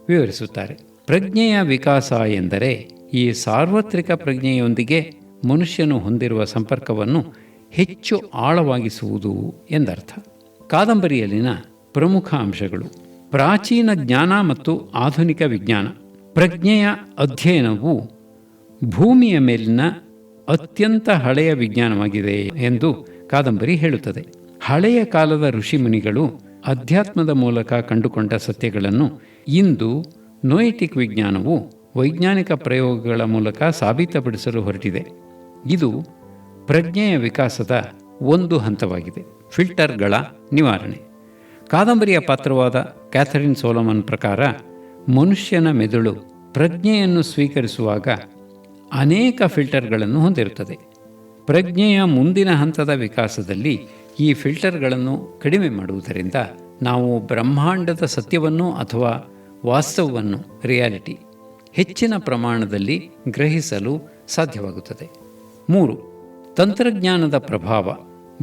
ವಿವರಿಸುತ್ತಾರೆ. ಪ್ರಜ್ಞೆಯ ವಿಕಾಸ ಎಂದರೆ ಈ ಸಾರ್ವತ್ರಿಕ ಪ್ರಜ್ಞೆಯೊಂದಿಗೆ ಮನುಷ್ಯನು ಹೊಂದಿರುವ ಸಂಪರ್ಕವನ್ನು ಹೆಚ್ಚು ಆಳವಾಗಿಸುವುದು ಎಂದರ್ಥ. ಕಾದಂಬರಿಯಲ್ಲಿನ ಪ್ರಮುಖ ಅಂಶಗಳು: ಪ್ರಾಚೀನ ಜ್ಞಾನ ಮತ್ತು ಆಧುನಿಕ ವಿಜ್ಞಾನ. ಪ್ರಜ್ಞೆಯ ಅಧ್ಯಯನವು ಭೂಮಿಯ ಮೇಲಿನ ಅತ್ಯಂತ ಹಳೆಯ ವಿಜ್ಞಾನವಾಗಿದೆ ಎಂದು ಕಾದಂಬರಿ ಹೇಳುತ್ತದೆ. ಹಳೆಯ ಕಾಲದ ಋಷಿಮುನಿಗಳು ಅಧ್ಯಾತ್ಮದ ಮೂಲಕ ಕಂಡುಕೊಂಡ ಸತ್ಯಗಳನ್ನು ಇಂದು ನೋಯೆಟಿಕ್ ವಿಜ್ಞಾನವು ವೈಜ್ಞಾನಿಕ ಪ್ರಯೋಗಗಳ ಮೂಲಕ ಸಾಬೀತುಪಡಿಸಲು ಹೊರಟಿದೆ. ಇದು ಪ್ರಜ್ಞೆಯ ವಿಕಾಸದ ಒಂದು ಹಂತವಾಗಿದೆ. ಫಿಲ್ಟರ್ಗಳ ನಿವಾರಣೆ. ಕಾದಂಬರಿಯ ಪಾತ್ರವಾದ ಕ್ಯಾಥರಿನ್ ಸೋಲಮನ್ ಪ್ರಕಾರ ಮನುಷ್ಯನ ಮೆದುಳು ಪ್ರಜ್ಞೆಯನ್ನು ಸ್ವೀಕರಿಸುವಾಗ ಅನೇಕ ಫಿಲ್ಟರ್ಗಳನ್ನು ಹೊಂದಿರುತ್ತದೆ. ಪ್ರಜ್ಞೆಯ ಮುಂದಿನ ಹಂತದ ವಿಕಾಸದಲ್ಲಿ ಈ ಫಿಲ್ಟರ್ಗಳನ್ನು ಕಡಿಮೆ ಮಾಡುವುದರಿಂದ ನಾವು ಬ್ರಹ್ಮಾಂಡದ ಸತ್ಯವನ್ನು ಅಥವಾ ವಾಸ್ತವವನ್ನು ರಿಯಾಲಿಟಿ ಹೆಚ್ಚಿನ ಪ್ರಮಾಣದಲ್ಲಿ ಗ್ರಹಿಸಲು ಸಾಧ್ಯವಾಗುತ್ತದೆ. 3. ತಂತ್ರಜ್ಞಾನದ ಪ್ರಭಾವ.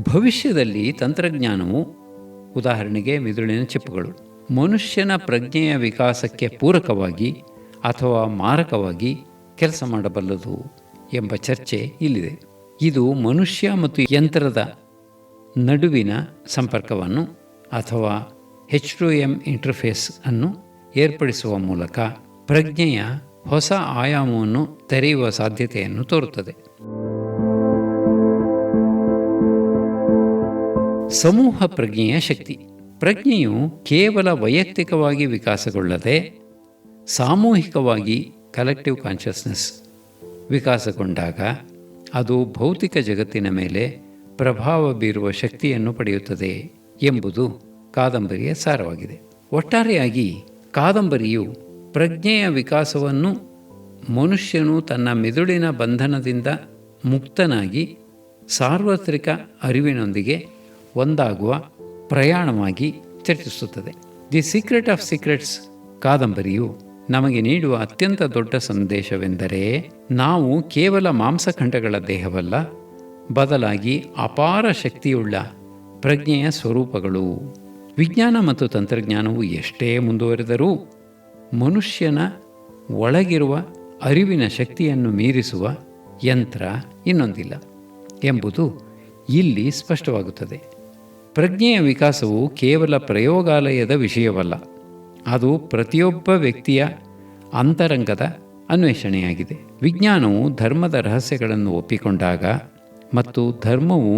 ಭವಿಷ್ಯದಲ್ಲಿ ತಂತ್ರಜ್ಞಾನವು, ಉದಾಹರಣೆಗೆ ಮೆದುಳಿನ ಚಿಪ್ಪುಗಳು, ಮನುಷ್ಯನ ಪ್ರಜ್ಞೆಯ ವಿಕಾಸಕ್ಕೆ ಪೂರಕವಾಗಿ ಅಥವಾ ಮಾರಕವಾಗಿ ಕೆಲಸ ಮಾಡಬಲ್ಲದು ಎಂಬ ಚರ್ಚೆ ಇಲ್ಲಿದೆ. ಇದು ಮನುಷ್ಯ ಮತ್ತು ಯಂತ್ರದ ನಡುವಿನ ಸಂಪರ್ಕವನ್ನು ಅಥವಾ H2M ಇಂಟರ್ಫೇಸ್ ಅನ್ನು ಏರ್ಪಡಿಸುವ ಮೂಲಕ ಪ್ರಜ್ಞೆಯ ಹೊಸ ಆಯಾಮವನ್ನು ತೆರೆಯುವ ಸಾಧ್ಯತೆಯನ್ನು ತೋರುತ್ತದೆ. ಸಮೂಹ ಪ್ರಜ್ಞೆಯ ಶಕ್ತಿ. ಪ್ರಜ್ಞೆಯು ಕೇವಲ ವೈಯಕ್ತಿಕವಾಗಿ ವಿಕಾಸಗೊಳ್ಳದೆ ಸಾಮೂಹಿಕವಾಗಿ ಕಲೆಕ್ಟಿವ್ ಕಾನ್ಷಿಯಸ್ನೆಸ್ ವಿಕಾಸಗೊಂಡಾಗ ಅದು ಭೌತಿಕ ಜಗತ್ತಿನ ಮೇಲೆ ಪ್ರಭಾವ ಬೀರುವ ಶಕ್ತಿಯನ್ನು ಪಡೆಯುತ್ತದೆ ಎಂಬುದು ಕಾದಂಬರಿಯ ಸಾರವಾಗಿದೆ. ಒಟ್ಟಾರೆಯಾಗಿ ಕಾದಂಬರಿಯು ಪ್ರಜ್ಞೆಯ ವಿಕಾಸವನ್ನು ಮನುಷ್ಯನು ತನ್ನ ಮೆದುಳಿನ ಬಂಧನದಿಂದ ಮುಕ್ತನಾಗಿ ಸಾರ್ವತ್ರಿಕ ಅರಿವಿನೊಂದಿಗೆ ಒಂದಾಗುವ ಪ್ರಯಾಣವಾಗಿ ಚರ್ಚಿಸುತ್ತದೆ. ದಿ ಸೀಕ್ರೆಟ್ ಆಫ್ ಸೀಕ್ರೆಟ್ಸ್ ಕಾದಂಬರಿಯು ನಮಗೆ ನೀಡುವ ಅತ್ಯಂತ ದೊಡ್ಡ ಸಂದೇಶವೆಂದರೆ ನಾವು ಕೇವಲ ಮಾಂಸಖಂಡಗಳ ದೇಹವಲ್ಲ, ಬದಲಾಗಿ ಅಪಾರ ಶಕ್ತಿಯುಳ್ಳ ಪ್ರಜ್ಞೆಯ ಸ್ವರೂಪಗಳು. ವಿಜ್ಞಾನ ಮತ್ತು ತಂತ್ರಜ್ಞಾನವು ಎಷ್ಟೇ ಮುಂದುವರೆದರೂ ಮನುಷ್ಯನ ಒಳಗಿರುವ ಅರಿವಿನ ಶಕ್ತಿಯನ್ನು ಮೀರಿಸುವ ಯಂತ್ರ ಇನ್ನೊಂದಿಲ್ಲ ಎಂಬುದು ಇಲ್ಲಿ ಸ್ಪಷ್ಟವಾಗುತ್ತದೆ. ಪ್ರಜ್ಞೆಯ ವಿಕಾಸವು ಕೇವಲ ಪ್ರಯೋಗಾಲಯದ ವಿಷಯವಲ್ಲ, ಅದು ಪ್ರತಿಯೊಬ್ಬ ವ್ಯಕ್ತಿಯ ಅಂತರಂಗದ ಅನ್ವೇಷಣೆಯಾಗಿದೆ. ವಿಜ್ಞಾನವು ಧರ್ಮದ ರಹಸ್ಯಗಳನ್ನು ಒಪ್ಪಿಕೊಂಡಾಗ ಮತ್ತು ಧರ್ಮವು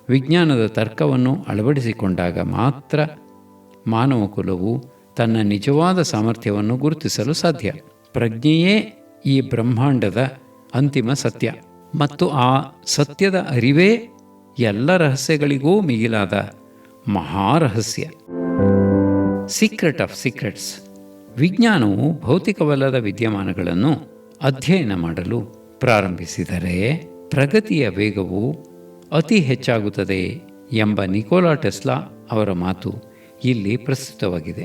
ವಿಜ್ಞಾನದ ತರ್ಕವನ್ನು ಅಳವಡಿಸಿಕೊಂಡಾಗ ಮಾತ್ರ ಮಾನವ ಕುಲವು ತನ್ನ ನಿಜವಾದ ಸಾಮರ್ಥ್ಯವನ್ನು ಗುರುತಿಸಲು ಸಾಧ್ಯ. ಪ್ರಜ್ಞೆಯೇ ಈ ಬ್ರಹ್ಮಾಂಡದ ಅಂತಿಮ ಸತ್ಯ ಮತ್ತು ಆ ಸತ್ಯದ ಅರಿವೇ ಎಲ್ಲ ರಹಸ್ಯಗಳಿಗೂ ಮಿಗಿಲಾದ ಮಹಾರಹಸ್ಯ. Secret of secrets. ವಿಜ್ಞಾನವು ಭೌತಿಕವಲ್ಲದ ವಿದ್ಯಮಾನಗಳನ್ನು ಅಧ್ಯಯನ ಮಾಡಲು ಪ್ರಾರಂಭಿಸಿದರೆ ಪ್ರಗತಿಯ ವೇಗವು ಅತಿ ಹೆಚ್ಚಾಗುತ್ತದೆ ಎಂಬ ನಿಕೋಲಾ ಟೆಸ್ಲಾ ಅವರ ಮಾತು ಇಲ್ಲಿ ಪ್ರಸ್ತುತವಾಗಿದೆ.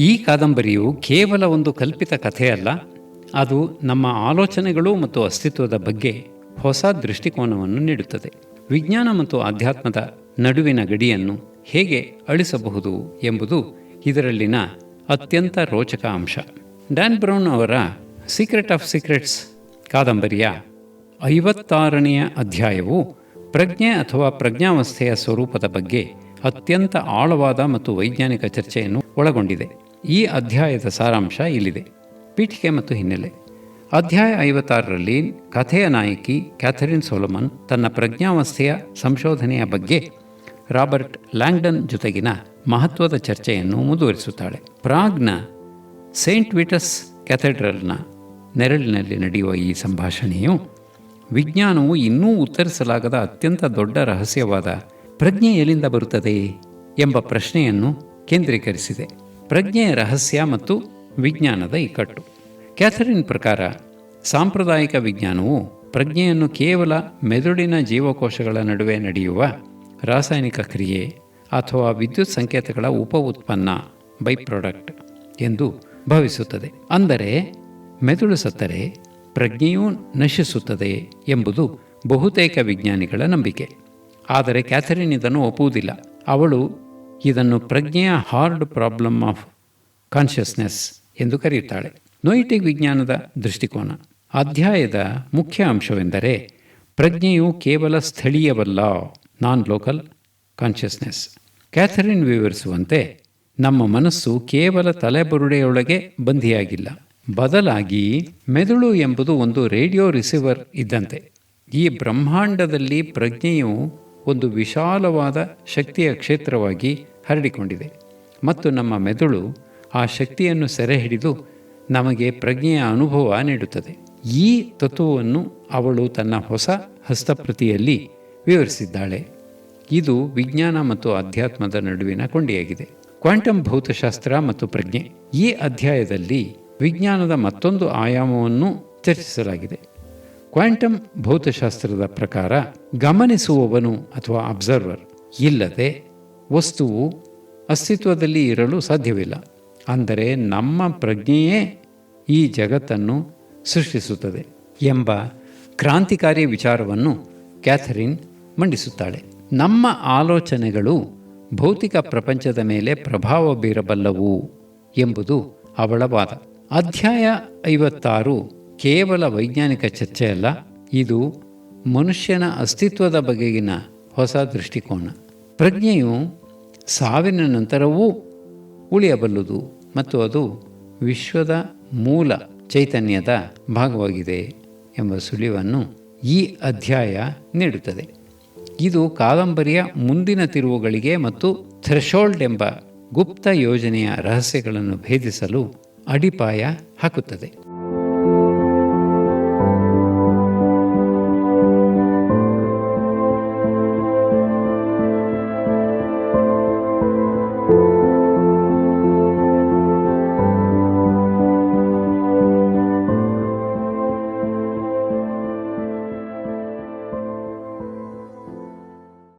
ಈ ಕಾದಂಬರಿಯು ಕೇವಲ ಒಂದು ಕಲ್ಪಿತ ಕಥೆಯಲ್ಲ, ಅದು ನಮ್ಮ ಆಲೋಚನೆಗಳು ಮತ್ತು ಅಸ್ತಿತ್ವದ ಬಗ್ಗೆ ಹೊಸ ದೃಷ್ಟಿಕೋನವನ್ನು ನೀಡುತ್ತದೆ. ವಿಜ್ಞಾನ ಮತ್ತು ಆಧ್ಯಾತ್ಮದ ನಡುವಿನ ಗಡಿಯನ್ನು ಹೇಗೆ ಅಳಿಸಬಹುದು ಎಂಬುದು ಇದರಲ್ಲಿನ ಅತ್ಯಂತ ರೋಚಕ ಅಂಶ. ಡ್ಯಾನ್ ಬ್ರೌನ್ ಅವರ ಸೀಕ್ರೆಟ್ ಆಫ್ ಸೀಕ್ರೆಟ್ಸ್ ಕಾದಂಬರಿಯ 56ನೇ ಅಧ್ಯಾಯವು ಪ್ರಜ್ಞೆ ಅಥವಾ ಪ್ರಜ್ಞಾವಸ್ಥೆಯ ಸ್ವರೂಪದ ಬಗ್ಗೆ ಅತ್ಯಂತ ಆಳವಾದ ಮತ್ತು ವೈಜ್ಞಾನಿಕ ಚರ್ಚೆಯನ್ನು ಒಳಗೊಂಡಿದೆ. ಈ ಅಧ್ಯಾಯದ ಸಾರಾಂಶ ಇಲ್ಲಿದೆ. ಪೀಠಿಕೆ ಮತ್ತು ಹಿನ್ನೆಲೆ. ಅಧ್ಯಾಯ 56ರಲ್ಲಿ ಕಥೆಯ ನಾಯಕಿ ಕ್ಯಾಥರಿನ್ ಸೊಲೊಮನ್ ತನ್ನ ಪ್ರಜ್ಞಾವಸ್ಥೆಯ ಸಂಶೋಧನೆಯ ಬಗ್ಗೆ ರಾಬರ್ಟ್ ಲ್ಯಾಂಗ್ಡನ್ ಜೊತೆಗಿನ ಮಹತ್ವದ ಚರ್ಚೆಯನ್ನು ಮುಂದುವರಿಸುತ್ತಾಳೆ. ಪ್ರಾಗ್ನ ಸೇಂಟ್ ವಿಟಸ್ ಕ್ಯಾಥೆಡ್ರಲ್ನ ನೆರಳಿನಲ್ಲಿ ನಡೆಯುವ ಈ ಸಂಭಾಷಣೆಯು ವಿಜ್ಞಾನವು ಇನ್ನೂ ಉತ್ತರಿಸಲಾಗದ ಅತ್ಯಂತ ದೊಡ್ಡ ರಹಸ್ಯವಾದ ಪ್ರಜ್ಞೆ ಎಲ್ಲಿಂದ ಬರುತ್ತದೆ ಎಂಬ ಪ್ರಶ್ನೆಯನ್ನು ಕೇಂದ್ರೀಕರಿಸಿದೆ. ಪ್ರಜ್ಞೆಯ ರಹಸ್ಯ ಮತ್ತು ವಿಜ್ಞಾನದ ಇಕ್ಕಟ್ಟು. ಕ್ಯಾಥರಿನ್ ಪ್ರಕಾರ ಸಾಂಪ್ರದಾಯಿಕ ವಿಜ್ಞಾನವು ಪ್ರಜ್ಞೆಯನ್ನು ಕೇವಲ ಮೆದುಳಿನ ಜೀವಕೋಶಗಳ ನಡುವೆ ನಡೆಯುವ ರಾಸಾಯನಿಕ ಕ್ರಿಯೆ ಅಥವಾ ವಿದ್ಯುತ್ ಸಂಕೇತಗಳ ಉಪ ಉತ್ಪನ್ನ ಬೈ ಪ್ರಾಡಕ್ಟ್ ಎಂದು ಭಾವಿಸುತ್ತದೆ. ಅಂದರೆ ಮೆದುಳು ಸತ್ತರೆ ಪ್ರಜ್ಞೆಯೂ ನಶಿಸುತ್ತದೆ ಎಂಬುದು ಬಹುತೇಕ ವಿಜ್ಞಾನಿಗಳ ನಂಬಿಕೆ. ಆದರೆ ಕ್ಯಾಥರಿನ್ ಇದನ್ನು ಒಪ್ಪುವುದಿಲ್ಲ. ಅವಳು ಇದನ್ನು ಪ್ರಜ್ಞೆಯ ಹಾರ್ಡ್ ಪ್ರಾಬ್ಲಮ್ ಆಫ್ ಕಾನ್ಷಿಯಸ್ನೆಸ್ ಎಂದು ಕರೆಯುತ್ತಾಳೆ. ನೋಯಿಟಿಕ್ ವಿಜ್ಞಾನದ ದೃಷ್ಟಿಕೋನ. ಅಧ್ಯಾಯದ ಮುಖ್ಯ ಅಂಶವೆಂದರೆ ಪ್ರಜ್ಞೆಯು ಕೇವಲ ಸ್ಥಳೀಯವಲ್ಲ, ನಾನ್ ಲೋಕಲ್ ಕಾನ್ಷಿಯಸ್ನೆಸ್. ಕ್ಯಾಥರಿನ್ ವಿವರಿಸುವಂತೆ ನಮ್ಮ ಮನಸ್ಸು ಕೇವಲ ತಲೆಬುರುಡೆಯೊಳಗೆ ಬಂಧಿಯಾಗಿಲ್ಲ, ಬದಲಾಗಿ ಮೆದುಳು ಎಂಬುದು ಒಂದು ರೇಡಿಯೋ ರಿಸೀವರ್ ಇದ್ದಂತೆ. ಈ ಬ್ರಹ್ಮಾಂಡದಲ್ಲಿ ಪ್ರಜ್ಞೆಯು ಒಂದು ವಿಶಾಲವಾದ ಶಕ್ತಿಯ ಕ್ಷೇತ್ರವಾಗಿ ಹರಡಿಕೊಂಡಿದೆ ಮತ್ತು ನಮ್ಮ ಮೆದುಳು ಆ ಶಕ್ತಿಯನ್ನು ಸೆರೆ ಹಿಡಿದು ನಮಗೆ ಪ್ರಜ್ಞೆಯ ಅನುಭವ ನೀಡುತ್ತದೆ. ಈ ತತ್ವವನ್ನು ಅವಳು ತನ್ನ ಹೊಸ ಹಸ್ತಪ್ರತಿಯಲ್ಲಿ ವಿವರಿಸಿದ್ದಾಳೆ. ಇದು ವಿಜ್ಞಾನ ಮತ್ತು ಅಧ್ಯಾತ್ಮದ ನಡುವಿನ ಕೊಂಡಿಯಾಗಿದೆ. ಕ್ವಾಂಟಮ್ ಭೌತಶಾಸ್ತ್ರ ಮತ್ತು ಪ್ರಜ್ಞೆ. ಈ ಅಧ್ಯಾಯದಲ್ಲಿ ವಿಜ್ಞಾನದ ಮತ್ತೊಂದು ಆಯಾಮವನ್ನು ಚರ್ಚಿಸಲಾಗಿದೆ. ಕ್ವಾಂಟಮ್ ಭೌತಶಾಸ್ತ್ರದ ಪ್ರಕಾರ ಗಮನಿಸುವವನು ಅಥವಾ ಅಬ್ಸರ್ವರ್ ಇಲ್ಲದೆ ವಸ್ತುವು ಅಸ್ತಿತ್ವದಲ್ಲಿ ಇರಲು ಸಾಧ್ಯವಿಲ್ಲ. ಅಂದರೆ ನಮ್ಮ ಪ್ರಜ್ಞೆಯೇ ಈ ಜಗತ್ತನ್ನು ಸೃಷ್ಟಿಸುತ್ತದೆ ಎಂಬ ಕ್ರಾಂತಿಕಾರಿ ವಿಚಾರವನ್ನು ಕ್ಯಾಥರಿನ್ ಮಂಡಿಸುತ್ತಾಳೆ. ನಮ್ಮ ಆಲೋಚನೆಗಳು ಭೌತಿಕ ಪ್ರಪಂಚದ ಮೇಲೆ ಪ್ರಭಾವ ಬೀರಬಲ್ಲವು ಎಂಬುದು ಅವಳ ವಾದ. ಅಧ್ಯಾಯ 56 ಕೇವಲ ವೈಜ್ಞಾನಿಕ ಚರ್ಚೆಯಲ್ಲ, ಇದು ಮನುಷ್ಯನ ಅಸ್ತಿತ್ವದ ಬಗೆಗಿನ ಹೊಸ ದೃಷ್ಟಿಕೋನ. ಪ್ರಜ್ಞೆಯು ಸಾವಿನ ನಂತರವೂ ಉಳಿಯಬಲ್ಲುದು ಮತ್ತು ಅದು ವಿಶ್ವದ ಮೂಲ ಚೈತನ್ಯದ ಭಾಗವಾಗಿದೆ ಎಂಬ ಸುಳಿವನ್ನು ಈ ಅಧ್ಯಾಯ ನೀಡುತ್ತದೆ. ಇದು ಕಾದಂಬರಿಯ ಮುಂದಿನ ತಿರುವುಗಳಿಗೆ ಮತ್ತು ಥ್ರೆಶೋಲ್ಡ್ ಎಂಬ ಗುಪ್ತ ಯೋಜನೆಯ ರಹಸ್ಯಗಳನ್ನು ಭೇದಿಸಲು ಅಡಿಪಾಯ ಹಾಕುತ್ತದೆ.